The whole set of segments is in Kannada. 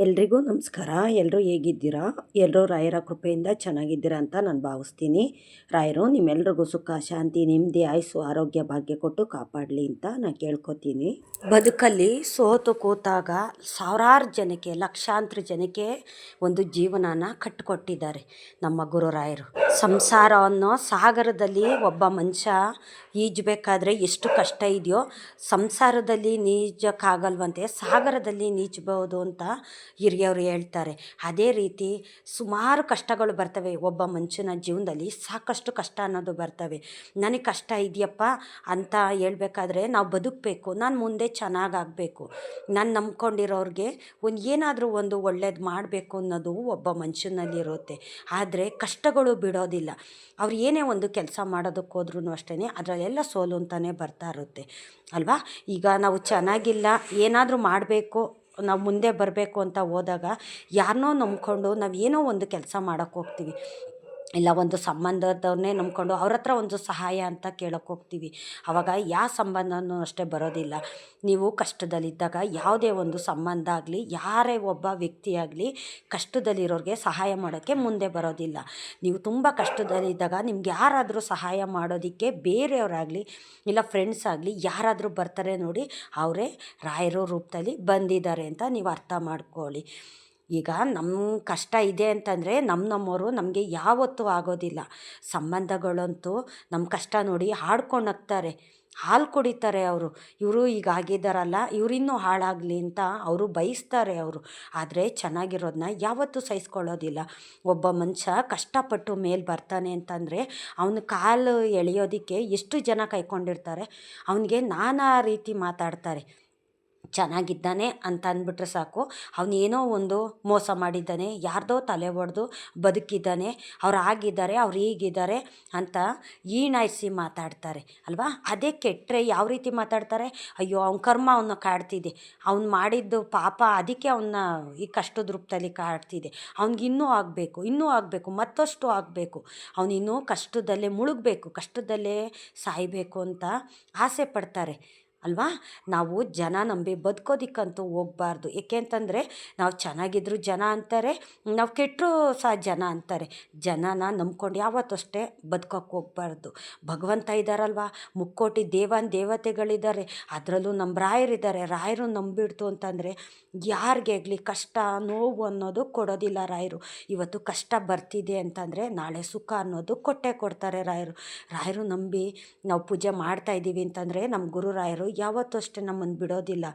ಎಲ್ರಿಗೂ ನಮಸ್ಕಾರ. ಎಲ್ಲರೂ ಹೇಗಿದ್ದೀರಾ? ಎಲ್ಲರೂ ರಾಯರ ಕೃಪೆಯಿಂದ ಚೆನ್ನಾಗಿದ್ದೀರಾ ಅಂತ ನಾನು ಭಾವಿಸ್ತೀನಿ. ರಾಯರು ನಿಮ್ಮೆಲ್ರಿಗೂ ಸುಖ, ಶಾಂತಿ, ನೆಮ್ಮದಿ, ಆಯುಸ್ಸು, ಆರೋಗ್ಯ, ಭಾಗ್ಯ ಕೊಟ್ಟು ಕಾಪಾಡಲಿ ಅಂತ ನಾನು ಕೇಳ್ಕೊತೀನಿ. ಬದುಕಲ್ಲಿ ಸೋತು ಕೂತಾಗ ಸಾವಿರಾರು ಜನಕ್ಕೆ, ಲಕ್ಷಾಂತರ ಜನಕ್ಕೆ ಒಂದು ಜೀವನನ ಕಟ್ಟಿಕೊಟ್ಟಿದ್ದಾರೆ ನಮ್ಮ ಗುರುರಾಯರು. ಸಂಸಾರ ಅನ್ನೋ ಸಾಗರದಲ್ಲಿ ಒಬ್ಬ ಮನುಷ್ಯ ಈಜಬೇಕಾದ್ರೆ ಎಷ್ಟು ಕಷ್ಟ ಇದೆಯೋ, ಸಂಸಾರದಲ್ಲಿ ನೀಜಕ್ಕಾಗಲ್ವಂತೆ ಸಾಗರದಲ್ಲಿ ನೀಚಬಹುದು ಅಂತ ಹಿರಿಯವರು ಹೇಳ್ತಾರೆ. ಅದೇ ರೀತಿ ಸುಮಾರು ಕಷ್ಟಗಳು ಬರ್ತವೆ. ಒಬ್ಬ ಮನುಷ್ಯನ ಜೀವನದಲ್ಲಿ ಸಾಕಷ್ಟು ಕಷ್ಟ ಅನ್ನೋದು ಬರ್ತವೆ. ನನಗೆ ಕಷ್ಟ ಇದೆಯಪ್ಪ ಅಂತ ಹೇಳ್ಬೇಕಾದ್ರೆ ನಾವು ಬದುಕಬೇಕು, ನಾನು ಮುಂದೆ ಚೆನ್ನಾಗಾಗಬೇಕು, ನಾನು ನಂಬ್ಕೊಂಡಿರೋರಿಗೆ ಏನಾದರೂ ಒಂದು ಒಳ್ಳೇದು ಮಾಡಬೇಕು ಅನ್ನೋದು ಒಬ್ಬ ಮನುಷ್ಯನಲ್ಲಿರುತ್ತೆ. ಆದರೆ ಕಷ್ಟಗಳು ಬಿಡೋದಿಲ್ಲ. ಅವ್ರು ಏನೇ ಒಂದು ಕೆಲಸ ಮಾಡೋದಕ್ಕೆ ಹೋದ್ರೂ ಅಷ್ಟೇ ಅದರಲ್ಲೆಲ್ಲ ಸೋಲು ಅಂತಲೇ ಬರ್ತಾ ಇರುತ್ತೆ ಅಲ್ವಾ. ಈಗ ನಾವು ಚೆನ್ನಾಗಿಲ್ಲ, ಏನಾದರೂ ಮಾಡಬೇಕು, ನಾವು ಮುಂದೆ ಬರಬೇಕು ಅಂತ ಹೋದಾಗ ಯಾರನ್ನೋ ನಂಬ್ಕೊಂಡು ನಾವು ಏನೋ ಒಂದು ಕೆಲಸ ಮಾಡೋಕ್ಕೆ ಹೋಗ್ತೀವಿ, ಇಲ್ಲ ಒಂದು ಸಂಬಂಧದವ್ರನ್ನೇ ನಂಬ್ಕೊಂಡು ಅವ್ರ ಹತ್ರ ಒಂದು ಸಹಾಯ ಅಂತ ಕೇಳೋಕ್ಕೆ ಹೋಗ್ತೀವಿ. ಆವಾಗ ಯಾವ ಸಂಬಂಧನೂ ಅಷ್ಟೇ ಬರೋದಿಲ್ಲ. ನೀವು ಕಷ್ಟದಲ್ಲಿದ್ದಾಗ ಯಾವುದೇ ಒಂದು ಸಂಬಂಧ ಆಗಲಿ, ಯಾರೇ ಒಬ್ಬ ವ್ಯಕ್ತಿ ಆಗಲಿ ಕಷ್ಟದಲ್ಲಿರೋರಿಗೆ ಸಹಾಯ ಮಾಡೋಕ್ಕೆ ಮುಂದೆ ಬರೋದಿಲ್ಲ. ನೀವು ತುಂಬ ಕಷ್ಟದಲ್ಲಿದ್ದಾಗ ನಿಮ್ಗೆ ಯಾರಾದರೂ ಸಹಾಯ ಮಾಡೋದಕ್ಕೆ ಬೇರೆಯವರಾಗಲಿ ಇಲ್ಲ ಫ್ರೆಂಡ್ಸ್ ಆಗಲಿ ಯಾರಾದರೂ ಬರ್ತಾರೆ ನೋಡಿ, ಅವರೇ ರಾಯರ ರೂಪದಲ್ಲಿ ಬಂದಿದ್ದಾರೆ ಅಂತ ನೀವು ಅರ್ಥ ಮಾಡ್ಕೊಳ್ಳಿ. ಈಗ ನಮ್ಮ ಕಷ್ಟ ಇದೆ ಅಂತಂದರೆ ನಮ್ಮವರು ನಮಗೆ ಯಾವತ್ತೂ ಆಗೋದಿಲ್ಲ. ಸಂಬಂಧಗಳಂತೂ ನಮ್ಮ ಕಷ್ಟ ನೋಡಿ ಹಾಡ್ಕೊಂಡು ನಗ್ತಾರೆ, ಹಾಲು ಕುಡಿತಾರೆ. ಇವರು ಈಗ ಆಗಿದ್ದಾರಲ್ಲ, ಇವರಿನ್ನೂ ಹಾಳಾಗಲಿ ಅಂತ ಅವರು ಬಯಸ್ತಾರೆ. ಆದರೆ ಚೆನ್ನಾಗಿರೋದನ್ನ ಯಾವತ್ತೂ ಸಹಿಸ್ಕೊಳ್ಳೋದಿಲ್ಲ. ಒಬ್ಬ ಮನುಷ್ಯ ಕಷ್ಟಪಟ್ಟು ಮೇಲೆ ಬರ್ತಾನೆ ಅಂತಂದರೆ ಅವನ ಕಾಲು ಎಳೆಯೋದಕ್ಕೆ ಎಷ್ಟು ಜನ ಕೈಕೊಂಡಿರ್ತಾರೆ. ಅವನಿಗೆ ನಾನಾ ರೀತಿ ಮಾತಾಡ್ತಾರೆ. ಚೆನ್ನಾಗಿದ್ದಾನೆ ಅಂತ ಅಂದ್ಬಿಟ್ರೆ ಸಾಕು, ಅವನೇನೋ ಒಂದು ಮೋಸ ಮಾಡಿದ್ದಾನೆ, ಯಾರ್ದೋ ತಲೆ ಒಡೆದು ಬದುಕಿದ್ದಾನೆ, ಅವ್ರು ಆಗಿದ್ದಾರೆ, ಅವ್ರು ಹೀಗಿದ್ದಾರೆ ಅಂತ ಹೀನಾಯಿಸಿ ಮಾತಾಡ್ತಾರೆ ಅಲ್ವಾ. ಅದೇ ಕೆಟ್ಟರೆ ಯಾವ ರೀತಿ ಮಾತಾಡ್ತಾರೆ, ಅಯ್ಯೋ ಅವ್ನ ಕರ್ಮ ಅವನ್ನ ಕಾಡ್ತಿದೆ, ಅವ್ನು ಮಾಡಿದ್ದು ಪಾಪ ಅದಕ್ಕೆ ಅವನ್ನ ಈ ಕಷ್ಟದ ರೂಪದಲ್ಲಿ ಕಾಡ್ತಿದೆ, ಅವ್ನಿಗಿನ್ನೂ ಆಗಬೇಕು, ಮತ್ತಷ್ಟು ಆಗಬೇಕು, ಅವನಿನ್ನೂ ಕಷ್ಟದಲ್ಲೇ ಮುಳುಗಬೇಕು, ಕಷ್ಟದಲ್ಲೇ ಸಾಯಬೇಕು ಅಂತ ಆಸೆ ಪಡ್ತಾರೆ ಅಲ್ವಾ. ನಾವು ಜನ ನಂಬಿ ಬದುಕೋದಿಕ್ಕಂತೂ ಹೋಗಬಾರ್ದು. ಏಕೆ ಅಂತಂದರೆ ನಾವು ಚೆನ್ನಾಗಿದ್ರು ಜನ ಅಂತಾರೆ, ನಾವು ಕೆಟ್ಟರೂ ಸಹ ಜನ ಅಂತಾರೆ. ಜನನ ನಂಬ್ಕೊಂಡು ಯಾವತ್ತೂ ಅಷ್ಟೇ ಬದುಕೋಕ್ಕೆ ಹೋಗಬಾರ್ದು. ಭಗವಂತ ಇದ್ದಾರಲ್ವ, ಮುಕ್ಕೋಟಿ ದೇವತೆಗಳಿದ್ದಾರೆ, ಅದರಲ್ಲೂ ನಮ್ಮ ರಾಯರಿದ್ದಾರೆ. ರಾಯರು ನಂಬಿಡ್ತು ಅಂತಂದರೆ ಯಾರಿಗೆ ಆಗಲಿ ಕಷ್ಟ ನೋವು ಅನ್ನೋದು ಕೊಡೋದಿಲ್ಲ ರಾಯರು. ಇವತ್ತು ಕಷ್ಟ ಬರ್ತಿದೆ ಅಂತಂದರೆ ನಾಳೆ ಸುಖ ಅನ್ನೋದು ಕೊಟ್ಟೇ ಕೊಡ್ತಾರೆ ರಾಯರು ನಂಬಿ ನಾವು ಪೂಜೆ ಮಾಡ್ತಾಯಿದ್ದೀವಿ ಅಂತಂದರೆ ನಮ್ಮ ಗುರು ರಾಯರು ಯಾವತ್ತೂ ಅಷ್ಟೇ ನಮ್ಮನ್ನು ಬಿಡೋದಿಲ್ಲ.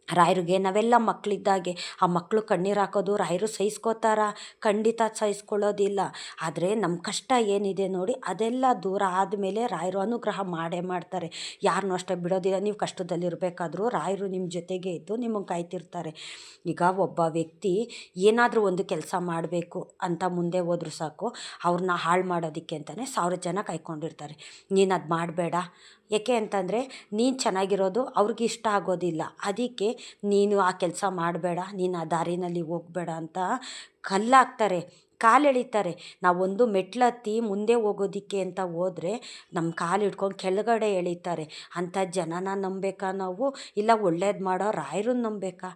ರಾಯರಿಗೆ ನಾವೆಲ್ಲ ಮಕ್ಕಳಿದ್ದಾಗೆ, ಆ ಮಕ್ಕಳು ಕಣ್ಣೀರು ಹಾಕೋದು ರಾಯರು ಸಹಿಸ್ಕೋತಾರ? ಖಂಡಿತ ಸಹಿಸ್ಕೊಳ್ಳೋದಿಲ್ಲ. ಆದರೆ ನಮ್ಮ ಕಷ್ಟ ಏನಿದೆ ನೋಡಿ, ಅದೆಲ್ಲ ದೂರ ಆದಮೇಲೆ ರಾಯರು ಅನುಗ್ರಹ ಮಾಡೇ ಮಾಡ್ತಾರೆ. ಯಾರನ್ನೂ ಅಷ್ಟೇ ಬಿಡೋದಿಲ್ಲ. ನೀವು ಕಷ್ಟದಲ್ಲಿರಬೇಕಾದ್ರೂ ರಾಯರು ನಿಮ್ಮ ಜೊತೆಗೆ ಇದ್ದು ನಿಮಗೆ ಕಾಯ್ತಿರ್ತಾರೆ. ಈಗ ಒಬ್ಬ ವ್ಯಕ್ತಿ ಏನಾದರೂ ಒಂದು ಕೆಲಸ ಮಾಡಬೇಕು ಅಂತ ಮುಂದೆ ಹೋದ್ರೂ ಸಾಕು, ಅವ್ರನ್ನ ಹಾಳು ಮಾಡೋದಕ್ಕೆ ಅಂತಲೇ 1000 ಜನ ಕಾಯ್ಕೊಂಡಿರ್ತಾರೆ. ನೀನು ಅದು ಮಾಡಬೇಡ, ಏಕೆ ಅಂತಂದರೆ ನೀನು ಚೆನ್ನಾಗಿರೋದು ಅವ್ರಿಗೆ ಇಷ್ಟ ಆಗೋದಿಲ್ಲ, ಅದಕ್ಕೆ ನೀನು ಆ ಕೆಲಸ ಮಾಡಬೇಡ, ನೀನು ಆ ದಾರಿನಲ್ಲಿ ಹೋಗಬೇಡ ಅಂತ ಕಲ್ಲಾಕ್ತಾರೆ, ಕಾಲೆಳಿತಾರೆ. ನಾವೊಂದು ಮೆಟ್ಲತ್ತಿ ಮುಂದೆ ಹೋಗೋದಕ್ಕೆ ಅಂತ ಹೋದರೆ ನಮ್ಮ ಕಾಲು ಹಿಡ್ಕೊಂಡು ಕೆಳಗಡೆ ಎಳಿತಾರೆ. ಅಂಥ ಜನನ ನಂಬೇಕಾ ನಾವು, ಇಲ್ಲ ಒಳ್ಳೇದು ಮಾಡೋ ರಾಯರನ್ನ ನಂಬೇಕಾ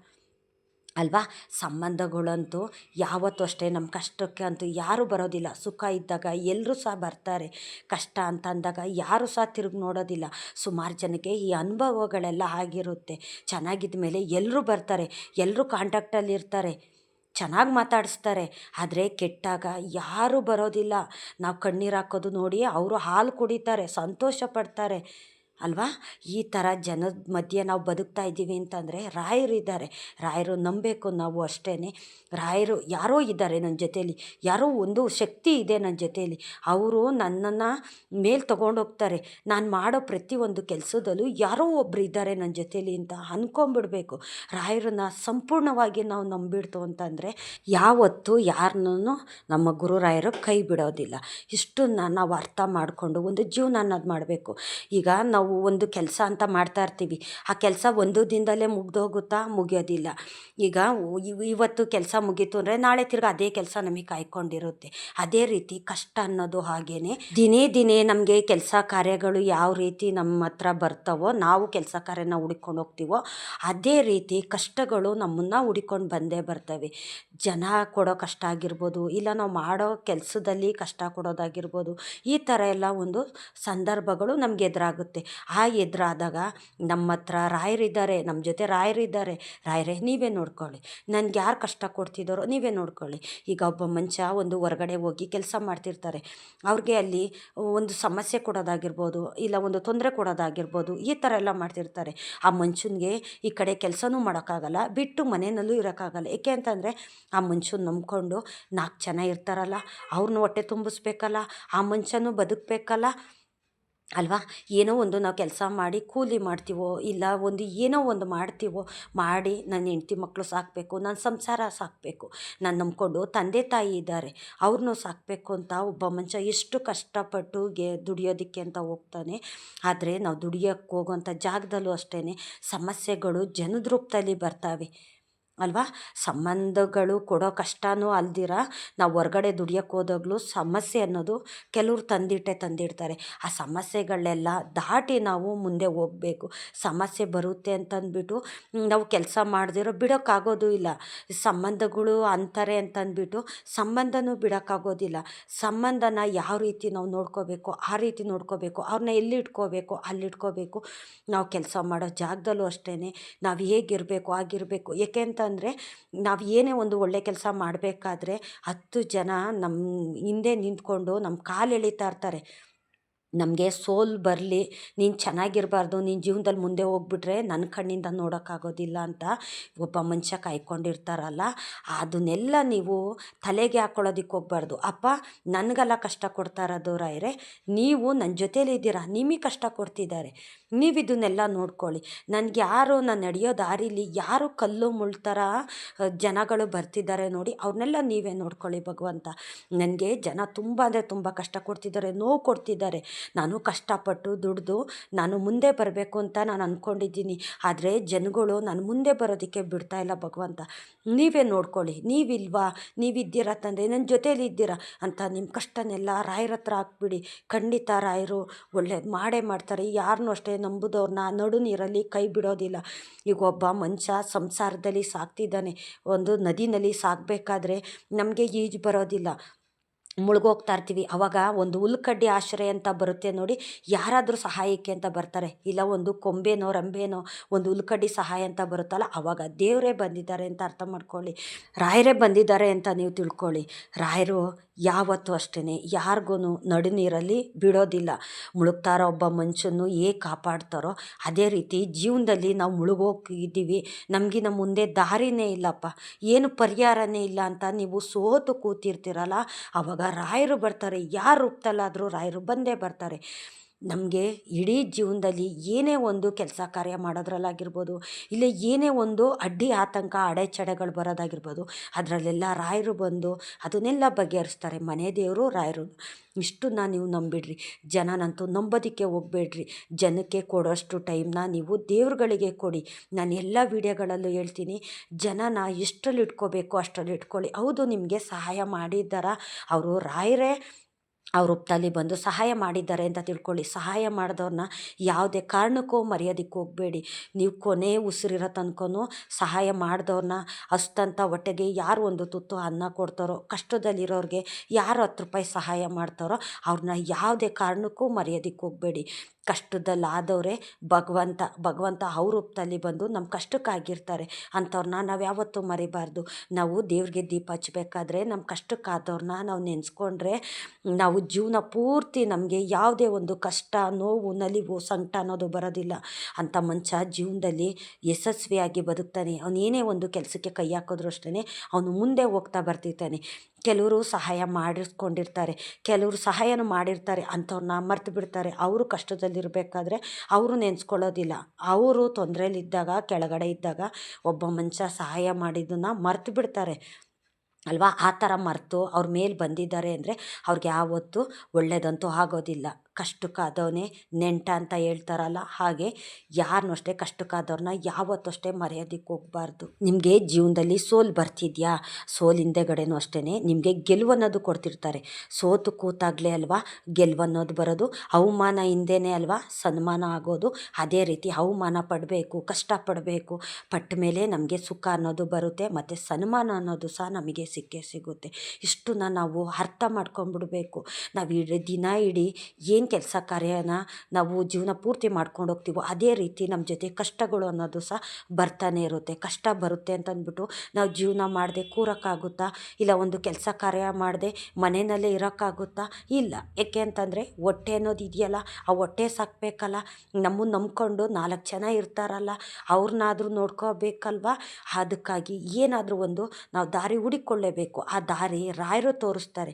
ಅಲ್ವಾ. ಸಂಬಂಧಗಳಂತೂ ಯಾವತ್ತೂ ಅಷ್ಟೇ ನಮ್ಮ ಕಷ್ಟಕ್ಕೆ ಅಂತೂ ಯಾರೂ ಬರೋದಿಲ್ಲ. ಸುಖ ಇದ್ದಾಗ ಎಲ್ಲರೂ ಸಹ ಬರ್ತಾರೆ, ಕಷ್ಟ ಅಂತ ಅಂದಾಗ ಯಾರೂ ಸಹ ತಿರುಗಿ ನೋಡೋದಿಲ್ಲ. ಸುಮಾರು ಜನಕ್ಕೆ ಈ ಅನುಭವಗಳೆಲ್ಲ ಆಗಿರುತ್ತೆ. ಚೆನ್ನಾಗಿದ್ದ ಮೇಲೆ ಎಲ್ಲರೂ ಬರ್ತಾರೆ, ಎಲ್ಲರೂ ಕಾಂಟ್ಯಾಕ್ಟಲ್ಲಿರ್ತಾರೆ, ಚೆನ್ನಾಗಿ ಮಾತಾಡಿಸ್ತಾರೆ. ಆದರೆ ಕೆಟ್ಟಾಗ ಯಾರೂ ಬರೋದಿಲ್ಲ. ನಾವು ಕಣ್ಣೀರು ಹಾಕೋದು ನೋಡಿ ಅವರು ಹಾಲು ಕುಡಿತಾರೆ, ಸಂತೋಷ ಪಡ್ತಾರೆ ಅಲ್ವಾ. ಈ ಥರ ಜನದ ಮಧ್ಯೆ ನಾವು ಬದುಕ್ತಾ ಇದ್ದೀವಿ ಅಂತಂದರೆ ರಾಯರಿದ್ದಾರೆ. ರಾಯರು ನಂಬಬೇಕು ನಾವು ಅಷ್ಟೇ. ರಾಯರು ಯಾರೋ ಇದ್ದಾರೆ ನನ್ನ ಜೊತೇಲಿ, ಯಾರೋ ಒಂದು ಶಕ್ತಿ ಇದೆ ನನ್ನ ಜೊತೇಲಿ, ಅವರು ನನ್ನನ್ನು ಮೇಲೆ ತೊಗೊಂಡೋಗ್ತಾರೆ, ನಾನು ಮಾಡೋ ಪ್ರತಿಯೊಂದು ಕೆಲಸದಲ್ಲೂ ಯಾರೋ ಒಬ್ಬರು ಇದ್ದಾರೆ ನನ್ನ ಜೊತೇಲಿ ಅಂತ ಅಂದ್ಕೊಂಬಿಡ್ಬೇಕು. ರಾಯರನ್ನ ಸಂಪೂರ್ಣವಾಗಿ ನಾವು ನಂಬಿಡ್ತು ಅಂತಂದರೆ ಯಾವತ್ತೂ ಯಾರನ್ನೂ ನಮ್ಮ ಗುರು ರಾಯರು ಕೈ ಬಿಡೋದಿಲ್ಲ. ಇಷ್ಟನ್ನು ನಾವು ಅರ್ಥ ಮಾಡಿಕೊಂಡು ಒಂದು ಜೀವನ ಅನ್ನೋದು ಮಾಡಬೇಕು. ಈಗ ನಾವು ನಾವು ಒಂದು ಕೆಲಸ ಅಂತ ಮಾಡ್ತಾ ಇರ್ತೀವಿ. ಆ ಕೆಲಸ ಒಂದು ದಿನದಲ್ಲೇ ಮುಗ್ದೋಗುತ್ತಾ? ಮುಗಿಯೋದಿಲ್ಲ. ಈಗ ಇವತ್ತು ಕೆಲಸ ಮುಗೀತು ಅಂದರೆ ನಾಳೆ ತಿರ್ಗಿ ಅದೇ ಕೆಲಸ ನಮಗೆ ಕಾಯ್ಕೊಂಡಿರುತ್ತೆ. ಅದೇ ರೀತಿ ಕಷ್ಟ ಅನ್ನೋದು ಹಾಗೇನೆ. ದಿನೇ ದಿನೇ ನಮಗೆ ಕೆಲಸ ಕಾರ್ಯಗಳು ಯಾವ ರೀತಿ ನಮ್ಮ ಹತ್ರ ಬರ್ತಾವೋ, ನಾವು ಕೆಲಸ ಕಾರ್ಯನ ಹುಡ್ಕೊಂಡು ಹೋಗ್ತೀವೋ, ಅದೇ ರೀತಿ ಕಷ್ಟಗಳು ನಮ್ಮನ್ನು ಹುಡ್ಕೊಂಡು ಬಂದೇ ಬರ್ತವೆ. ಜನ ಕೊಡೋ ಕಷ್ಟ ಆಗಿರ್ಬೋದು, ಇಲ್ಲ ನಾವು ಮಾಡೋ ಕೆಲಸದಲ್ಲಿ ಕಷ್ಟ ಕೊಡೋದಾಗಿರ್ಬೋದು, ಈ ಥರ ಎಲ್ಲ ಒಂದು ಸಂದರ್ಭಗಳು ನಮ್ಗೆ ಎದುರಾಗುತ್ತೆ. ಆ ಎದುರಾದಾಗ ನಮ್ಮ ಹತ್ರ ರಾಯರಿದ್ದಾರೆ, ನಮ್ಮ ಜೊತೆ ರಾಯರಿದ್ದಾರೆ. ರಾಯರೇ ನೀವೇ ನೋಡ್ಕೊಳ್ಳಿ, ನನಗೆ ಯಾರು ಕಷ್ಟ ಕೊಡ್ತಿದ್ದಾರೋ ನೀವೇ ನೋಡ್ಕೊಳ್ಳಿ. ಈಗ ಒಬ್ಬ ಮನುಷ್ಯ ಒಂದು ಹೊರಗಡೆ ಹೋಗಿ ಕೆಲಸ ಮಾಡ್ತಿರ್ತಾರೆ. ಅವ್ರಿಗೆ ಅಲ್ಲಿ ಒಂದು ಸಮಸ್ಯೆ ಕೊಡೋದಾಗಿರ್ಬೋದು, ಇಲ್ಲ ಒಂದು ತೊಂದರೆ ಕೊಡೋದಾಗಿರ್ಬೋದು, ಈ ಥರ ಎಲ್ಲ ಮಾಡ್ತಿರ್ತಾರೆ. ಆ ಮನುಷ್ಯನಿಗೆ ಈ ಕಡೆ ಕೆಲಸನೂ ಮಾಡೋಕ್ಕಾಗಲ್ಲ, ಬಿಟ್ಟು ಮನೆಯಲ್ಲೂ ಇರೋಕ್ಕಾಗಲ್ಲ. ಏಕೆ ಅಂತಂದರೆ ಆ ಮನುಷ್ಯನ ನಂಬ್ಕೊಂಡು 4 ಜನ ಇರ್ತಾರಲ್ಲ, ಅವ್ರನ್ನ ಹೊಟ್ಟೆ ತುಂಬಿಸ್ಬೇಕಲ್ಲ, ಆ ಮನುಷ್ಯನೂ ಬದುಕಬೇಕಲ್ಲ ಅಲ್ವಾ. ಏನೋ ಒಂದು ನಾವು ಕೆಲಸ ಮಾಡಿ ಕೂಲಿ ಮಾಡ್ತೀವೋ, ಇಲ್ಲ ಒಂದು ಏನೋ ಒಂದು ಮಾಡ್ತೀವೋ, ಮಾಡಿ ನನ್ನ ಹೆಂಡ್ತಿ ಮಕ್ಕಳು ಸಾಕಬೇಕು, ನನ್ನ ಸಂಸಾರ ಸಾಕಬೇಕು, ನಾನು ನಂಬ್ಕೊಂಡು ತಂದೆ ತಾಯಿ ಇದ್ದಾರೆ ಅವ್ರನ್ನೂ ಸಾಕಬೇಕು ಅಂತ ಒಬ್ಬ ಮನುಷ್ಯ ಎಷ್ಟು ಕಷ್ಟಪಟ್ಟು ದುಡಿಯೋದಕ್ಕೆ ಅಂತ ಹೋಗ್ತಾನೆ. ಆದರೆ ನಾವು ದುಡಿಯೋಕ್ಕೆ ಹೋಗೋಂಥ ಜಾಗದಲ್ಲೂ ಅಷ್ಟೇ ಸಮಸ್ಯೆಗಳು ಜನದ ರೂಪದಲ್ಲಿ ಬರ್ತಾವೆ ಅಲ್ವಾ. ಸಂಬಂಧಗಳು ಕೊಡೋ ಕಷ್ಟನೂ ಅಲ್ದಿರ ನಾವು ಹೊರ್ಗಡೆ ದುಡಿಯೋಕ್ಕೆ ಹೋದಾಗಲೂ ಸಮಸ್ಯೆ ಅನ್ನೋದು ಕೆಲವ್ರು ತಂದಿಡ್ತಾರೆ. ಆ ಸಮಸ್ಯೆಗಳನ್ನೆಲ್ಲ ದಾಟಿ ನಾವು ಮುಂದೆ ಹೋಗಬೇಕು. ಸಮಸ್ಯೆ ಬರುತ್ತೆ ಅಂತಂದ್ಬಿಟ್ಟು ನಾವು ಕೆಲಸ ಮಾಡದಿರೋ ಬಿಡೋಕ್ಕಾಗೋದು ಇಲ್ಲ. ಸಂಬಂಧಗಳು ಅಂತಾರೆ ಅಂತಂದ್ಬಿಟ್ಟು ಸಂಬಂಧನೂ ಬಿಡೋಕ್ಕಾಗೋದಿಲ್ಲ. ಸಂಬಂಧನ ಯಾವ ರೀತಿ ನಾವು ನೋಡ್ಕೋಬೇಕು ಆ ರೀತಿ ನೋಡ್ಕೋಬೇಕು. ಅವ್ರನ್ನ ಎಲ್ಲಿ ಇಟ್ಕೋಬೇಕು ಅಲ್ಲಿ ಇಟ್ಕೋಬೇಕು. ನಾವು ಕೆಲಸ ಮಾಡೋ ಜಾಗದಲ್ಲೂ ಅಷ್ಟೇ ನಾವು ಹೇಗಿರಬೇಕು ಆಗಿರಬೇಕು. ಏಕೆ ಅಂತಂದರೆ ನಾವು ಏನೇ ಒಂದು ಒಳ್ಳೆ ಕೆಲಸ ಮಾಡಬೇಕಾದ್ರೆ 10 ಜನ ನಮ್ಮ ಹಿಂದೆ ನಿಂತ್ಕೊಂಡು ನಮ್ಮ ಕಾಲು ಎಳಿತಾ ಇರ್ತಾರೆ. ನಮಗೆ ಸೋಲು ಬರಲಿ, ನೀನು ಚೆನ್ನಾಗಿರಬಾರ್ದು, ನೀನು ಜೀವನದಲ್ಲಿ ಮುಂದೆ ಹೋಗ್ಬಿಟ್ರೆ ನನ್ನ ಕಣ್ಣಿಂದ ನೋಡೋಕ್ಕಾಗೋದಿಲ್ಲ ಅಂತ ಒಬ್ಬ ಮನುಷ್ಯ ಕಾಯ್ಕೊಂಡಿರ್ತಾರಲ್ಲ, ಅದನ್ನೆಲ್ಲ ನೀವು ತಲೆಗೆ ಹಾಕ್ಕೊಳ್ಳೋದಕ್ಕೆ ಹೋಗ್ಬಾರ್ದು. ಅಪ್ಪ ನನಗೆಲ್ಲ ಕಷ್ಟ ಕೊಡ್ತಾ ಇರೋದು ರಾಯರೇ, ನೀವು ನನ್ನ ಜೊತೇಲಿದ್ದೀರಾ, ನಿಮಗೆ ಕಷ್ಟ ಕೊಡ್ತಿದ್ದಾರೆ, ನೀವು ಇದನ್ನೆಲ್ಲ ನೋಡ್ಕೊಳ್ಳಿ. ನನಗೆ ಯಾರು ನಾನು ನಡೆಯೋ ದಾರಿಲಿ ಯಾರು ಕಲ್ಲು ಮುಳ್ಳು ಥರ ಜನಗಳು ಬರ್ತಿದ್ದಾರೆ ನೋಡಿ, ಅವ್ರನ್ನೆಲ್ಲ ನೀವೇ ನೋಡ್ಕೊಳ್ಳಿ ಭಗವಂತ. ನನಗೆ ಜನ ತುಂಬ ಅಂದರೆ ತುಂಬ ಕಷ್ಟ ಕೊಡ್ತಿದ್ದಾರೆ, ನೋವು ಕೊಡ್ತಿದ್ದಾರೆ. ನಾನು ಕಷ್ಟಪಟ್ಟು ದುಡಿದು ನಾನು ಮುಂದೆ ಬರಬೇಕು ಅಂತ ನಾನು ಅಂದ್ಕೊಂಡಿದ್ದೀನಿ. ಆದರೆ ಜನಗಳು ನಾನು ಮುಂದೆ ಬರೋದಕ್ಕೆ ಬಿಡ್ತಾ ಇಲ್ಲ ಭಗವಂತ. ನೀವೇ ನೋಡ್ಕೊಳ್ಳಿ. ನೀವಿಲ್ವಾ, ನೀವಿದ್ದೀರಾ ತಂದೆ, ನನ್ನ ಜೊತೇಲಿ ಇದ್ದೀರಾ ಅಂತ ನಿಮ್ಮ ಕಷ್ಟನೆಲ್ಲ ರಾಯರ ಹತ್ರ ಹಾಕ್ಬಿಡಿ. ಖಂಡಿತ ರಾಯರು ಒಳ್ಳೇದು ಮಾಡೇ ಮಾಡ್ತಾರೆ. ಯಾರನ್ನೂ ಅಷ್ಟೇ ನಂಬುದವ್ರನ್ನ ನಡು ನೀರಲ್ಲಿ ಕೈ ಬಿಡೋದಿಲ್ಲ. ಈಗ ಒಬ್ಬ ಮನುಷ್ಯ ಸಂಸಾರದಲ್ಲಿ ಸಾಕ್ತಿದ್ದಾನೆ, ಒಂದು ನದಿನಲ್ಲಿ ಸಾಕಬೇಕಾದ್ರೆ ನಮಗೆ ಈಜು ಬರೋದಿಲ್ಲ, ಮುಳುಗೋಗ್ತಾ ಇರ್ತೀವಿ. ಆವಾಗ ಒಂದು ಹುಲ್ಕಡ್ಡಿ ಆಶ್ರಯ ಅಂತ ಬರುತ್ತೆ ನೋಡಿ, ಯಾರಾದರೂ ಸಹಾಯಕ್ಕೆ ಅಂತ ಬರ್ತಾರೆ, ಇಲ್ಲ ಒಂದು ಕೊಂಬೇನೋ ರಂಬೇನೋ ಒಂದು ಹುಲ್ಕಡ್ಡಿ ಸಹಾಯ ಅಂತ ಬರುತ್ತಲ್ಲ, ಆವಾಗ ದೇವರೇ ಬಂದಿದ್ದಾರೆ ಅಂತ ಅರ್ಥ ಮಾಡ್ಕೊಳ್ಳಿ, ರಾಯರೇ ಬಂದಿದ್ದಾರೆ ಅಂತ ನೀವು ತಿಳ್ಕೊಳ್ಳಿ. ರಾಯರು ಯಾವತ್ತೂ ಅಷ್ಟೇ ಯಾರಿಗೂ ನಡು ನೀರಲ್ಲಿ ಬಿಡೋದಿಲ್ಲ. ಮುಳುಗ್ತಾರೋ ಒಬ್ಬ ಮನುಷ್ಯನು ಹೇಗೆ ಕಾಪಾಡ್ತಾರೋ ಅದೇ ರೀತಿ ಜೀವನದಲ್ಲಿ ನಾವು ಮುಳುಗೋಗಿದ್ದೀವಿ, ನಮಗಿನ್ನ ಮುಂದೆ ದಾರಿನೇ ಇಲ್ಲಪ್ಪ, ಏನು ಪರಿಹಾರನೇ ಇಲ್ಲ ಅಂತ ನೀವು ಸೋತು ಕೂತಿರ್ತೀರಲ್ಲ, ಆವಾಗ ರಾಯರು ಬರ್ತಾರೆ. ಯಾರು ರೂಪದಲ್ಲಾದರೂ ರಾಯರು ಬಂದೇ ಬರ್ತಾರೆ. ನಮಗೆ ಇಡೀ ಜೀವನದಲ್ಲಿ ಏನೇ ಒಂದು ಕೆಲಸ ಕಾರ್ಯ ಮಾಡೋದ್ರಲ್ಲಾಗಿರ್ಬೋದು, ಇಲ್ಲ ಏನೇ ಒಂದು ಅಡ್ಡಿ ಆತಂಕ ಅಡೆಚಣೆಗಳು ಬರೋದಾಗಿರ್ಬೋದು, ಅದರಲ್ಲೆಲ್ಲ ರಾಯರು ಬಂದು ಅದನ್ನೆಲ್ಲ ಬಗೆಹರಿಸ್ತಾರೆ. ಮನೆ ದೇವರು ರಾಯರು. ಇಷ್ಟನ್ನ ನೀವು ನಂಬಿಡ್ರಿ. ಜನನಂತೂ ನಂಬೋದಕ್ಕೆ ಹೋಗಬೇಡ್ರಿ. ಜನಕ್ಕೆ ಕೊಡೋಷ್ಟು ಟೈಮ್ನ ನೀವು ದೇವ್ರುಗಳಿಗೆ ಕೊಡಿ. ನಾನು ಎಲ್ಲ ವೀಡಿಯೋಗಳಲ್ಲೂ ಹೇಳ್ತೀನಿ, ಜನನ ಎಷ್ಟರಲ್ಲಿ ಇಟ್ಕೋಬೇಕು ಅಷ್ಟರಲ್ಲಿ ಇಟ್ಕೊಳ್ಳಿ. ಹೌದು, ನಿಮಗೆ ಸಹಾಯ ಮಾಡಿದ್ದಾರ, ಅವರು ರಾಯರೇ ಅವ್ರ ರೂಪದಲ್ಲಿ ಬಂದು ಸಹಾಯ ಮಾಡಿದ್ದಾರೆ ಅಂತ ತಿಳ್ಕೊಳ್ಳಿ. ಸಹಾಯ ಮಾಡಿದವ್ರನ್ನ ಯಾವುದೇ ಕಾರಣಕ್ಕೂ ಮರೆಯೋದಕ್ಕೆ ಹೋಗಬೇಡಿ. ನೀವು ಕೊನೆ ಉಸಿರಿರೋ ತನಕನೂ ಸಹಾಯ ಮಾಡಿದವ್ರನ್ನ ಅಷ್ಟಂತ ಹೊಟ್ಟೆಗೆ ಯಾರು ಒಂದು ತುತ್ತು ಅನ್ನ ಕೊಡ್ತಾರೋ, ಕಷ್ಟದಲ್ಲಿರೋರಿಗೆ ಯಾರು 10 ರೂಪಾಯಿ ಸಹಾಯ ಮಾಡ್ತಾರೋ ಅವ್ರನ್ನ ಯಾವುದೇ ಕಾರಣಕ್ಕೂ ಮರೆಯೋದಕ್ಕೆ ಹೋಗಬೇಡಿ. ಕಷ್ಟದಲ್ಲಾದವರೇ ಭಗವಂತ ಅವ್ರ ರೂಪದಲ್ಲಿ ಬಂದು ನಮ್ಮ ಕಷ್ಟಕ್ಕಾಗಿರ್ತಾರೆ. ಅಂಥವ್ರನ್ನ ನಾವು ಯಾವತ್ತೂ ಮರಿಬಾರ್ದು. ನಾವು ದೇವ್ರಿಗೆ ದೀಪ ಹಚ್ಚಬೇಕಾದ್ರೆ ನಮ್ಮ ಕಷ್ಟಕ್ಕಾದವ್ರನ್ನ ನಾವು ನೆನೆಸ್ಕೊಂಡ್ರೆ ನಾವು ಜೀವನ ಪೂರ್ತಿ ನಮಗೆ ಯಾವುದೇ ಒಂದು ಕಷ್ಟ, ನೋವು, ನಲಿವು, ಸಂಕಟ ಅನ್ನೋದು ಬರೋದಿಲ್ಲ. ಅಂಥ ಮನುಷ್ಯ ಜೀವನದಲ್ಲಿ ಯಶಸ್ವಿಯಾಗಿ ಬದುಕ್ತಾನೆ. ಅವನೇನೇ ಒಂದು ಕೆಲಸಕ್ಕೆ ಕೈ ಹಾಕಿದ್ರು ಅಷ್ಟೇ ಅವನು ಮುಂದೆ ಹೋಗ್ತಾ ಬರ್ತಿರ್ತಾನೆ. ಕೆಲವರು ಸಹಾಯ ಮಾಡಿಸ್ಕೊಂಡಿರ್ತಾರೆ, ಕೆಲವರು ಸಹಾಯನೂ ಮಾಡಿರ್ತಾರೆ, ಅಂಥವ್ರನ್ನ ಮರ್ತು ಬಿಡ್ತಾರೆ. ಅವರು ಕಷ್ಟದಲ್ಲಿರಬೇಕಾದ್ರೆ ಅವರು ನೆನೆಸ್ಕೊಳ್ಳೋದಿಲ್ಲ. ಅವರು ತೊಂದರೆಯಲ್ಲಿದ್ದಾಗ, ಕೆಳಗಡೆ ಇದ್ದಾಗ ಒಬ್ಬ ಮನುಷ್ಯ ಸಹಾಯ ಮಾಡಿದ್ದನ್ನು ಮರ್ತು ಬಿಡ್ತಾರೆ ಅಲ್ವಾ. ಆ ಥರ ಮರೆತು ಅವ್ರ ಮೇಲೆ ಬಂದಿದ್ದಾರೆ ಅಂದರೆ ಅವ್ರಿಗೆ ಯಾವತ್ತೂ ಒಳ್ಳೆಯದಂತೂ ಆಗೋದಿಲ್ಲ. ಕಷ್ಟಕ್ಕಾದವನೇ ನೆಂಟ ಅಂತ ಹೇಳ್ತಾರಲ್ಲ, ಹಾಗೆ ಯಾರನ್ನೂ ಅಷ್ಟೇ ಕಷ್ಟಕ್ಕಾದವ್ರನ್ನ ಯಾವತ್ತೂ ಅಷ್ಟೇ ಮರೆಯೋದಕ್ಕೆ ಹೋಗಬಾರ್ದು. ನಿಮಗೆ ಜೀವನದಲ್ಲಿ ಸೋಲು ಬರ್ತಿದ್ಯಾ, ಸೋಲಿಂದೆಗಡೆನೂ ಅಷ್ಟೇ ನಿಮಗೆ ಗೆಲುವು ಅನ್ನೋದು ಕೊಡ್ತಿರ್ತಾರೆ. ಸೋತು ಕೂತಾಗಲೇ ಅಲ್ವಾ ಗೆಲುವು ಅನ್ನೋದು ಬರೋದು. ಅವಮಾನ ಹಿಂದೆಯೇ ಅಲ್ವಾ ಸನ್ಮಾನ ಆಗೋದು. ಅದೇ ರೀತಿ ಅವಮಾನ ಪಡಬೇಕು, ಕಷ್ಟಪಡಬೇಕು, ಪಟ್ಟ ಮೇಲೆ ನಮಗೆ ಸುಖ ಅನ್ನೋದು ಬರುತ್ತೆ, ಮತ್ತು ಸನ್ಮಾನ ಅನ್ನೋದು ಸಹ ನಮಗೆ ಸಿಕ್ಕೇ ಸಿಗುತ್ತೆ. ಇಷ್ಟನ್ನ ನಾವು ಅರ್ಥ ಮಾಡ್ಕೊಂಡ್ಬಿಡ್ಬೇಕು. ನಾವು ದಿನ ಇಡೀ ಏನು ಕೆಲಸ ಕಾರ್ಯನ ನಾವು ಜೀವನ ಪೂರ್ತಿ ಮಾಡ್ಕೊಂಡು ಹೋಗ್ತೀವೋ ಅದೇ ರೀತಿ ನಮ್ಮ ಜೊತೆ ಕಷ್ಟಗಳು ಅನ್ನೋದು ಸಹ ಬರ್ತಾನೆ ಇರುತ್ತೆ. ಕಷ್ಟ ಬರುತ್ತೆ ಅಂತಂದ್ಬಿಟ್ಟು ನಾವು ಜೀವನ ಮಾಡದೆ ಕೂರೋಕ್ಕಾಗುತ್ತಾ? ಇಲ್ಲ ಒಂದು ಕೆಲಸ ಕಾರ್ಯ ಮಾಡದೆ ಮನೆಯಲ್ಲೇ ಇರೋಕ್ಕಾಗುತ್ತಾ? ಇಲ್ಲ. ಏಕೆ ಅಂತಂದರೆ ಹೊಟ್ಟೆ ಅನ್ನೋದು ಇದೆಯಲ್ಲ, ಆ ಹೊಟ್ಟೆ ಸಾಕಬೇಕಲ್ಲ. ನಮ್ಮನ್ನು ನಂಬ್ಕೊಂಡು 4 ಜನ ಇರ್ತಾರಲ್ಲ, ಅವ್ರನ್ನಾದರೂ ನೋಡ್ಕೋಬೇಕಲ್ವ. ಅದಕ್ಕಾಗಿ ಏನಾದರೂ ಒಂದು ನಾವು ದಾರಿ ಹುಡುಕೊಳ್ಳೇಬೇಕು. ಆ ದಾರಿ ರಾಯರು ತೋರಿಸ್ತಾರೆ.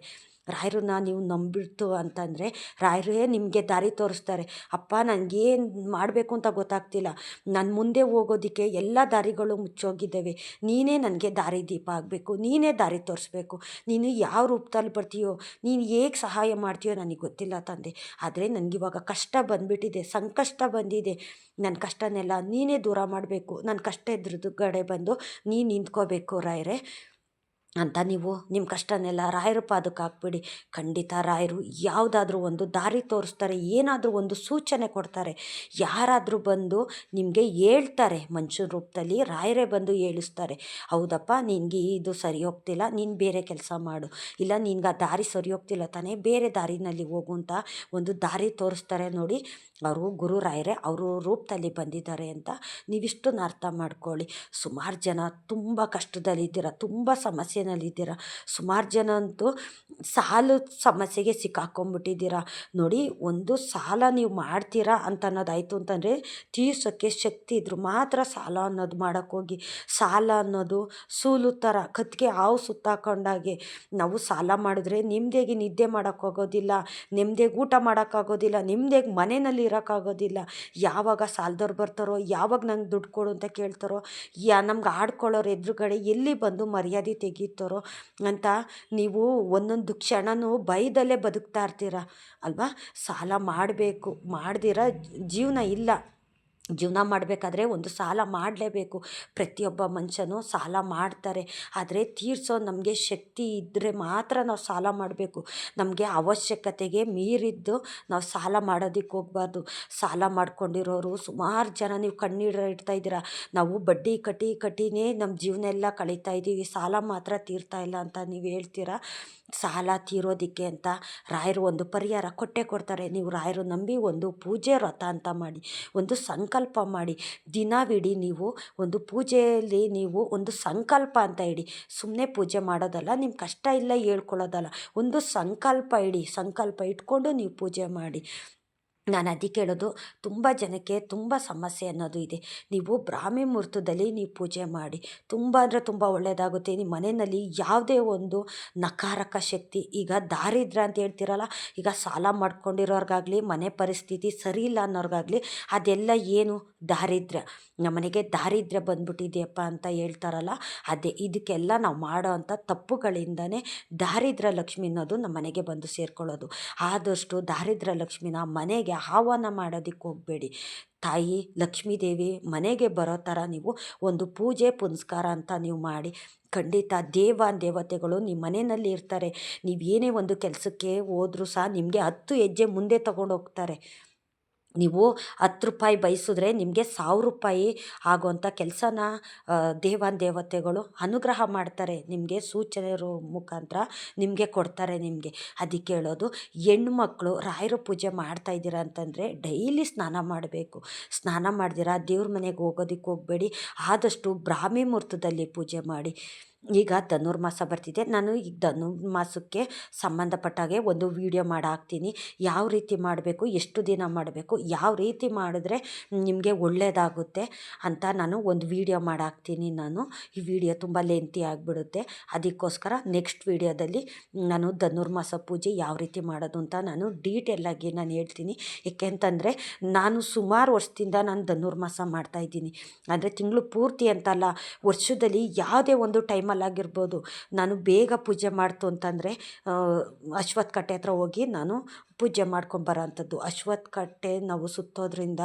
ರಾಯರನ್ನ ನೀವು ನಂಬಿಡ್ತು ಅಂತಂದರೆ ರಾಯರೇ ನಿಮಗೆ ದಾರಿ ತೋರಿಸ್ತಾರೆ. ಅಪ್ಪ ನನಗೇನು ಮಾಡಬೇಕು ಅಂತ ಗೊತ್ತಾಗ್ತಿಲ್ಲ, ನನ್ನ ಮುಂದೆ ಹೋಗೋದಕ್ಕೆ ಎಲ್ಲ ದಾರಿಗಳು ಮುಚ್ಚೋಗಿದ್ದಾವೆ, ನೀನೇ ನನಗೆ ದಾರಿ ದೀಪ ಆಗಬೇಕು, ನೀನೇ ದಾರಿ ತೋರಿಸ್ಬೇಕು, ನೀನು ಯಾವ ರೂಪದಲ್ಲಿ ಬರ್ತೀಯೋ, ನೀನು ಹೇಗೆ ಸಹಾಯ ಮಾಡ್ತೀಯೋ ನನಗೆ ಗೊತ್ತಿಲ್ಲ ತಂದೆ. ಆದರೆ ನನಗಿವಾಗ ಕಷ್ಟ ಬಂದುಬಿಟ್ಟಿದೆ, ಸಂಕಷ್ಟ ಬಂದಿದೆ. ನನ್ನ ಕಷ್ಟನೆಲ್ಲ ನೀನೇ ದೂರ ಮಾಡಬೇಕು, ನನ್ನ ಕಷ್ಟ ಎದುರುಗಡೆ ಬಂದು ನೀನು ನಿಂತ್ಕೋಬೇಕು ರಾಯರೇ ಅಂತ ನೀವು ನಿಮ್ಮ ಕಷ್ಟನೆಲ್ಲ ರಾಯರ ಪಾದಕ್ಕೆ ಹಾಕ್ಬಿಡಿ. ಖಂಡಿತ ರಾಯರು ಯಾವುದಾದ್ರೂ ಒಂದು ದಾರಿ ತೋರಿಸ್ತಾರೆ, ಏನಾದರೂ ಒಂದು ಸೂಚನೆ ಕೊಡ್ತಾರೆ. ಯಾರಾದರೂ ಬಂದು ನಿಮಗೆ ಹೇಳ್ತಾರೆ, ಮನುಷ್ಯನ ರೂಪದಲ್ಲಿ ರಾಯರೇ ಬಂದು ಹೇಳಿಸ್ತಾರೆ. ಹೌದಪ್ಪ, ನಿನಗೆ ಇದು ಸರಿ ಹೋಗ್ತಿಲ್ಲ, ನೀನು ಬೇರೆ ಕೆಲಸ ಮಾಡು, ಇಲ್ಲ ನಿನ್ಗೆ ಆ ದಾರಿ ಸರಿ ಹೋಗ್ತಿಲ್ಲ ತಾನೇ, ಬೇರೆ ದಾರಿನಲ್ಲಿ ಹೋಗು ಅಂತ ಒಂದು ದಾರಿ ತೋರಿಸ್ತಾರೆ ನೋಡಿ. ಅವರು ಗುರು ರಾಯರೇ ಅವರು ರೂಪದಲ್ಲಿ ಬಂದಿದ್ದಾರೆ ಅಂತ ನೀವಿಷ್ಟನ್ನು ಅರ್ಥ ಮಾಡ್ಕೊಳ್ಳಿ. ಸುಮಾರು ಜನ ತುಂಬ ಕಷ್ಟದಲ್ಲಿದ್ದೀರ, ತುಂಬ ಸಮಸ್ಯೆನಲ್ಲಿದ್ದೀರ. ಸುಮಾರು ಜನ ಅಂತೂ ಸಾಲ ಸಮಸ್ಯೆಗೆ ಸಿಕ್ಕಾಕೊಂಡ್ಬಿಟ್ಟಿದ್ದೀರ ನೋಡಿ. ಒಂದು ಸಾಲ ನೀವು ಮಾಡ್ತೀರಾ ಅಂತ ಅನ್ನೋದಾಯಿತು ಅಂತಂದರೆ ತೀರ್ಸೋಕ್ಕೆ ಶಕ್ತಿ ಇದ್ದರೂ ಮಾತ್ರ ಸಾಲ ಅನ್ನೋದು ಮಾಡೋಕ್ಕೋಗಿ. ಸಾಲ ಅನ್ನೋದು ಸೂಲು ಥರ, ಕತ್ತಿಗೆ ಹಾವು ಸುತ್ತಾಕೊಂಡಾಗೆ. ನಾವು ಸಾಲ ಮಾಡಿದ್ರೆ ನೆಮ್ಮದಿಯಾಗಿ ನಿದ್ದೆ ಮಾಡೋಕ್ಕಾಗೋದಿಲ್ಲ, ನೆಮ್ಮದಿಯಾಗಿ ಊಟ ಮಾಡೋಕ್ಕಾಗೋದಿಲ್ಲ, ನೆಮ್ಮದಿಯಾಗಿ ಮನೆಯಲ್ಲಿ ಇರೋಕ್ಕಾಗೋದಿಲ್ಲ. ಯಾವಾಗ ಸಾಲದವ್ರು ಬರ್ತಾರೋ, ಯಾವಾಗ ನಂಗೆ ದುಡ್ಡು ಕೊಡು ಅಂತ ಕೇಳ್ತಾರೋ, ನಮ್ಗೆ ಆಡ್ಕೊಳ್ಳೋರು ಎದುರುಗಡೆ ಎಲ್ಲಿ ಬಂದು ಮರ್ಯಾದೆ ತೆಗೀತಾರೋ ಅಂತ ನೀವು ಒಂದೊಂದು ಕ್ಷಣನೂ ಭಯದಲ್ಲೇ ಬದುಕ್ತಾ ಇರ್ತೀರ ಅಲ್ವಾ. ಸಾಲ ಮಾಡಬೇಕು, ಮಾಡ್ದಿರ ಜೀವನ ಇಲ್ಲ. ಜೀವನ ಮಾಡಬೇಕಾದ್ರೆ ಒಂದು ಸಾಲ ಮಾಡಲೇಬೇಕು. ಪ್ರತಿಯೊಬ್ಬ ಮನುಷ್ಯನೂ ಸಾಲ ಮಾಡ್ತಾರೆ. ಆದರೆ ತೀರಿಸೋ ನಮಗೆ ಶಕ್ತಿ ಇದ್ದರೆ ಮಾತ್ರ ನಾವು ಸಾಲ ಮಾಡಬೇಕು. ನಮಗೆ ಅವಶ್ಯಕತೆಗೆ ಮೀರಿದ್ದು ನಾವು ಸಾಲ ಮಾಡೋದಕ್ಕೆ ಹೋಗಬಾರ್ದು. ಸಾಲ ಮಾಡ್ಕೊಂಡಿರೋರು ಸುಮಾರು ಜನ ನೀವು ಕಣ್ಣೀರು ಇಡ್ತಾ ಇದ್ದೀರಾ. ನಾವು ಬಡ್ಡಿ ಕಟ್ಟಿನೇ ನಮ್ಮ ಜೀವನ ಎಲ್ಲ ಕಳೀತಾ ಇದ್ದೀವಿ, ಸಾಲ ಮಾತ್ರ ತೀರ್ತಾ ಇಲ್ಲ ಅಂತ ನೀವು ಹೇಳ್ತೀರಾ. ಸಾಲ ತೀರೋದಕ್ಕೆ ಅಂತ ರಾಯರು ಒಂದು ಪರಿಹಾರ ಕೊಡ್ತಾರೆ. ನೀವು ರಾಯರು ನಂಬಿ ಒಂದು ಪೂಜೆ ವ್ರತ ಅಂತ ಮಾಡಿ, ಒಂದು ಸಂಕಲ್ಪ ಮಾಡಿ. ದಿನವಿಡೀ ನೀವು ಒಂದು ಪೂಜೆಯಲ್ಲಿ ನೀವು ಒಂದು ಸಂಕಲ್ಪ ಅಂತ ಇಡಿ. ಸುಮ್ಮನೆ ಪೂಜೆ ಮಾಡೋದಲ್ಲ, ನಿಮ್ಮ ಕಷ್ಟ ಇಲ್ಲ ಹೇಳ್ಕೊಳ್ಳೋದಲ್ಲ, ಒಂದು ಸಂಕಲ್ಪ ಇಡಿ. ಸಂಕಲ್ಪ ಇಟ್ಕೊಂಡು ನೀವು ಪೂಜೆ ಮಾಡಿ. ನಾನು ಅದಕ್ಕೆ ಹೇಳೋದು, ತುಂಬ ಜನಕ್ಕೆ ತುಂಬ ಸಮಸ್ಯೆ ಅನ್ನೋದು ಇದೆ. ನೀವು ಬ್ರಾಹ್ಮಿ ಮುಹೂರ್ತದಲ್ಲಿ ನೀವು ಪೂಜೆ ಮಾಡಿ, ತುಂಬ ಅಂದರೆ ತುಂಬ ಒಳ್ಳೆಯದಾಗುತ್ತೆ. ನಿಮ್ಮ ಮನೆಯಲ್ಲಿ ಯಾವುದೇ ಒಂದು ನಕಾರಕ ಶಕ್ತಿ, ಈಗ ದಾರಿದ್ರ್ಯ ಅಂತ ಹೇಳ್ತಿರಲ್ಲ, ಈಗ ಸಾಲ ಮಾಡ್ಕೊಂಡಿರೋರ್ಗಾಗಲಿ, ಮನೆ ಪರಿಸ್ಥಿತಿ ಸರಿ ಇಲ್ಲ ಅನ್ನೋರ್ಗಾಗಲಿ, ಅದೆಲ್ಲ ಏನು ದಾರಿದ್ರ್ಯ. ನಮ್ಮನೆಗೆ ದಾರಿದ್ರ್ಯ ಬಂದ್ಬಿಟ್ಟಿದೆಯಪ್ಪ ಅಂತ ಹೇಳ್ತಾರಲ್ಲ, ಅದೇ ಇದಕ್ಕೆಲ್ಲ ನಾವು ಮಾಡೋ ಅಂಥ ತಪ್ಪುಗಳಿಂದನೇ ದಾರಿದ್ರ್ಯ ಲಕ್ಷ್ಮಿ ಅನ್ನೋದು ನಮ್ಮ ಮನೆಗೆ ಬಂದು ಸೇರ್ಕೊಳ್ಳೋದು. ಆದಷ್ಟು ದಾರಿದ್ರ್ಯ ಲಕ್ಷ್ಮಿನ ಮನೆಗೆ ಆಹ್ವಾನ ಮಾಡೋದಕ್ಕೆ ಹೋಗಬೇಡಿ. ತಾಯಿ ಲಕ್ಷ್ಮೀದೇವಿ ಮನೆಗೆ ಬರೋ ಥರ ನೀವು ಒಂದು ಪೂಜೆ ಪುನಸ್ಕಾರ ಅಂತ ನೀವು ಮಾಡಿ. ಖಂಡಿತ ದೇವತೆಗಳು ನಿಮ್ಮ ಮನೆಯಲ್ಲಿ ಇರ್ತಾರೆ. ನೀವು ಏನೇ ಒಂದು ಕೆಲಸಕ್ಕೆ ಹೋದರೂ ಸಹ ನಿಮಗೆ 10 ಹೆಜ್ಜೆ ಮುಂದೆ ತಗೊಂಡು ಹೋಗ್ತಾರೆ. ನೀವು 10 ರೂಪಾಯಿ ಬಯಸಿದ್ರೆ ನಿಮಗೆ 1000 ರೂಪಾಯಿ ಆಗೋವಂಥ ಕೆಲಸನ ದೇವತೆಗಳು ಅನುಗ್ರಹ ಮಾಡ್ತಾರೆ. ನಿಮಗೆ ಸೂಚನೆ ಮುಖಾಂತರ ನಿಮಗೆ ಕೊಡ್ತಾರೆ. ನಿಮಗೆ ಅದಕ್ಕೆ ಹೇಳೋದು, ಹೆಣ್ಮಕ್ಳು ರಾಯರ ಪೂಜೆ ಮಾಡ್ತಾಯಿದ್ದೀರಾ ಅಂತಂದರೆ ಡೈಲಿ ಸ್ನಾನ ಮಾಡಬೇಕು. ಸ್ನಾನ ಮಾಡ್ದಿರ ದೇವ್ರ ಮನೆಗೆ ಹೋಗೋದಕ್ಕೆ ಹೋಗಬೇಡಿ. ಆದಷ್ಟು ಬ್ರಾಹ್ಮಿ ಮುಹೂರ್ತದಲ್ಲಿ ಪೂಜೆ ಮಾಡಿ. ಈಗ ಧನುರ್ಮಾಸ ಬರ್ತಿದೆ. ನಾನು ಈಗ ಧನುರ್ಮಾಸಕ್ಕೆ ಸಂಬಂಧಪಟ್ಟಾಗೆ ಒಂದು ವಿಡಿಯೋ ಮಾಡಿ ಹಾಕ್ತೀನಿ. ಯಾವ ರೀತಿ ಮಾಡಬೇಕು, ಎಷ್ಟು ದಿನ ಮಾಡಬೇಕು, ಯಾವ ರೀತಿ ಮಾಡಿದ್ರೆ ನಿಮಗೆ ಒಳ್ಳೆಯದಾಗುತ್ತೆ ಅಂತ ನಾನು ಒಂದು ವಿಡಿಯೋ ಮಾಡಿ ಹಾಕ್ತೀನಿ. ನಾನು ಈ ವಿಡಿಯೋ ತುಂಬ ಲೆಂತಿ ಆಗಿಬಿಡುತ್ತೆ. ಅದಕ್ಕೋಸ್ಕರ ನೆಕ್ಸ್ಟ್ ವಿಡಿಯೋದಲ್ಲಿ ನಾನು ಧನುರ್ಮಾಸ ಪೂಜೆ ಯಾವ ರೀತಿ ಮಾಡೋದು ಅಂತ ನಾನು ಡೀಟೇಲಾಗಿ ನಾನು ಹೇಳ್ತೀನಿ. ಏಕೆಂತಂದರೆ ನಾನು ಸುಮಾರು ವರ್ಷದಿಂದ ನಾನು ಧನುರ್ಮಾಸ ಮಾಡ್ತಾಯಿದ್ದೀನಿ. ಅಂದರೆ ತಿಂಗಳು ಪೂರ್ತಿ ಅಂತಲ್ಲ, ವರ್ಷದಲ್ಲಿ ಯಾವುದೇ ಒಂದು ಟೈಮಲ್ಲಾಗಿರ್ಬೋದು. ನಾನು ಬೇಗ ಪೂಜೆ ಮಾಡ್ತು ಅಂತಂದರೆ ಅಶ್ವತ್ಥ ಕಟ್ಟೆ ಹತ್ರ ಹೋಗಿ ನಾನು ಪೂಜೆ ಮಾಡ್ಕೊಂಬರೋ ಅಂಥದ್ದು. ಅಶ್ವತ್ಥ ಕಟ್ಟೆ ನಾವು ಸುತ್ತೋದ್ರಿಂದ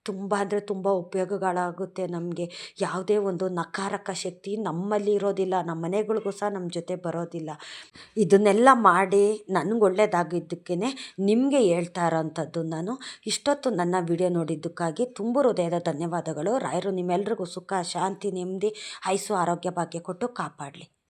ತುಂಬ ಅಂದರೆ ತುಂಬ ಉಪಯೋಗಗಳಾಗುತ್ತೆ ನಮಗೆ. ಯಾವುದೇ ಒಂದು ನಕಾರಕ ಶಕ್ತಿ ನಮ್ಮಲ್ಲಿ ಇರೋದಿಲ್ಲ, ನಮ್ಮ ಮನೆಗಳಿಗೂ ಸಹ ನಮ್ಮ ಜೊತೆ ಬರೋದಿಲ್ಲ. ಇದನ್ನೆಲ್ಲ ಮಾಡಿ ನನಗೆ ಒಳ್ಳೆಯದಾಗಿದ್ದಕ್ಕೇ ನಿಮಗೆ ಹೇಳ್ತಾ ಇರೋಂಥದ್ದು ನಾನು. ಇಷ್ಟೊತ್ತು ನನ್ನ ವಿಡಿಯೋ ನೋಡಿದ್ದಕ್ಕಾಗಿ ತುಂಬ ಹೃದಯದ ಧನ್ಯವಾದಗಳು. ರಾಯರು ನಿಮ್ಮೆಲ್ರಿಗೂ ಸುಖ, ಶಾಂತಿ, ನೆಮ್ಮದಿ, ಆಯುಸ್ಸು, ಆರೋಗ್ಯ ಭಾಗ್ಯ ಕೊಟ್ಟು ಕಾಪಾಡಲಿ.